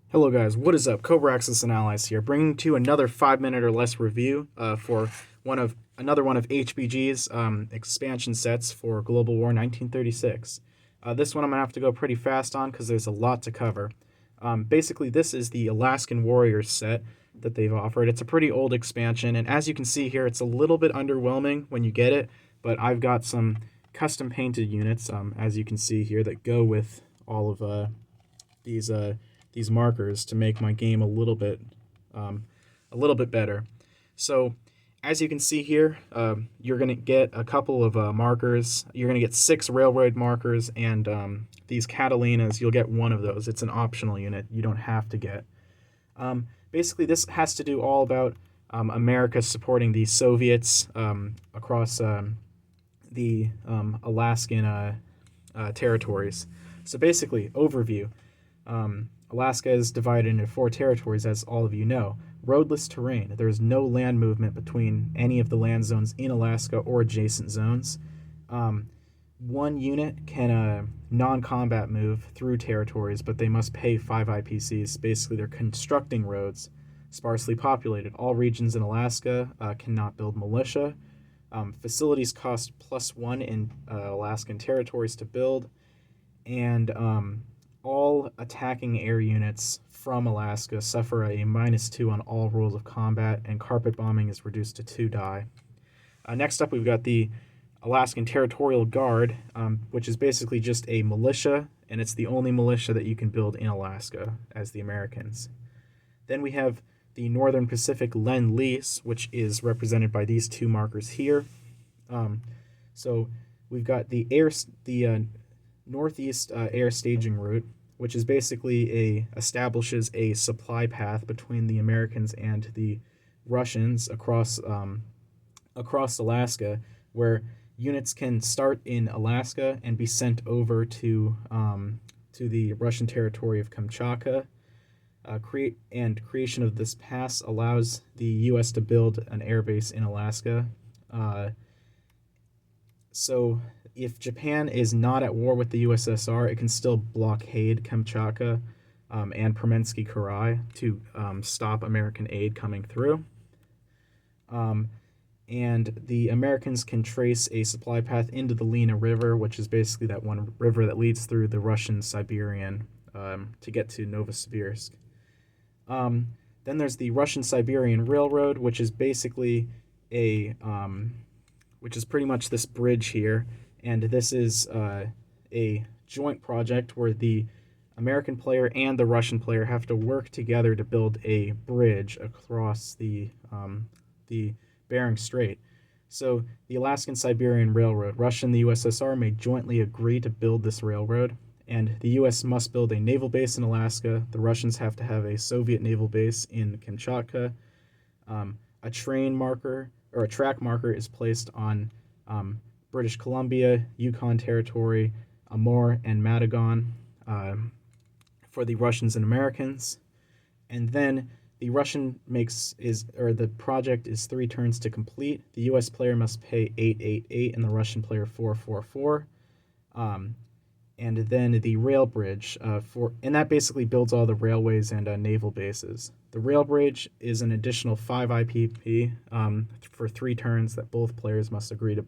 Hello guys, what is up? Cobra Axis and Allies here, bringing to you another 5 minute or less review for another one of HBG's expansion sets for Global War 1936. This one I'm gonna have to go pretty fast on because there's a lot to cover. Basically, this is the Alaskan Warriors set that they've offered. It's a pretty old expansion, and as you can see here, it's a little bit underwhelming when you get it. But I've got some custom painted units, as you can see here, that go with all of these these markers to make my game a little bit better. So as you can see here, you're going to get a couple of markers. You're going to get 6 railroad markers, and these Catalinas, you'll get one of those. It's an optional unit. You don't have to get. Basically, this has to do all about America supporting the Soviets across the Alaskan territories. So basically, overview. Alaska is divided into 4 territories, as all of you know. Roadless terrain. There is no land movement between any of the land zones in Alaska or adjacent zones. One unit can non-combat move through territories, but they must pay 5 IPCs. Basically, they're constructing roads. Sparsely populated. All regions in Alaska cannot build militia. Facilities cost +1 in Alaskan territories to build. And all attacking air units from Alaska suffer a -2 on all rules of combat, and carpet bombing is reduced to 2 die. Next up, we've got the Alaskan Territorial Guard, which is basically just a militia, and it's the only militia that you can build in Alaska as the Americans. Then we have the Northern Pacific Lend-Lease, which is represented by these 2 markers here. So we've got the Northeast Air Staging Route, which is basically establishes a supply path between the Americans and the Russians across Alaska, where units can start in Alaska and be sent over to the Russian territory of Kamchatka. Creation of this pass allows the U.S. to build an airbase in Alaska. So if Japan is not at war with the USSR, it can still blockade Kamchatka and Promensky-Karai to stop American aid coming through. And the Americans can trace a supply path into the Lena River, which is basically that one river that leads through the Russian Siberian to get to Novosibirsk. Then there's the Russian Siberian Railroad, which is basically which is pretty much this bridge here. And this is a joint project where the American player and the Russian player have to work together to build a bridge across the Bering Strait. So the Alaskan Siberian Railroad, Russia and the USSR may jointly agree to build this railroad, and the U.S. must build a naval base in Alaska. The Russians have to have a Soviet naval base in Kamchatka. A train marker or a track marker is placed on British Columbia, Yukon Territory, Amur, and Matagon for the Russians and Americans. And then the the project is 3 turns to complete. The U.S. player must pay 888 and the Russian player 444. And then the rail bridge and that basically builds all the railways and naval bases. The rail bridge is an additional 5 IPP for 3 turns that both players must agree to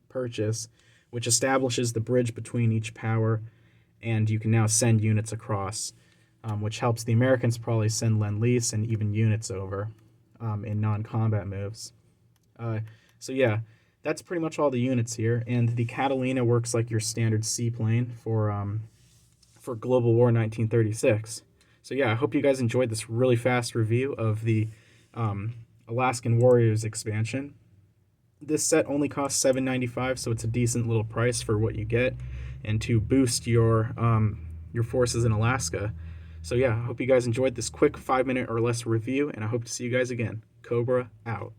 purchase, which establishes the bridge between each power, and you can now send units across, which helps the Americans probably send Lend-Lease and even units over in non-combat moves. So yeah, that's pretty much all the units here, and the Catalina works like your standard seaplane for Global War 1936. So yeah, I hope you guys enjoyed this really fast review of the Alaskan Warriors expansion. This set only costs $7.95, so it's a decent little price for what you get, and to boost your forces in Alaska. So yeah, I hope you guys enjoyed this quick 5 minute or less review, and I hope to see you guys again. Cobra out.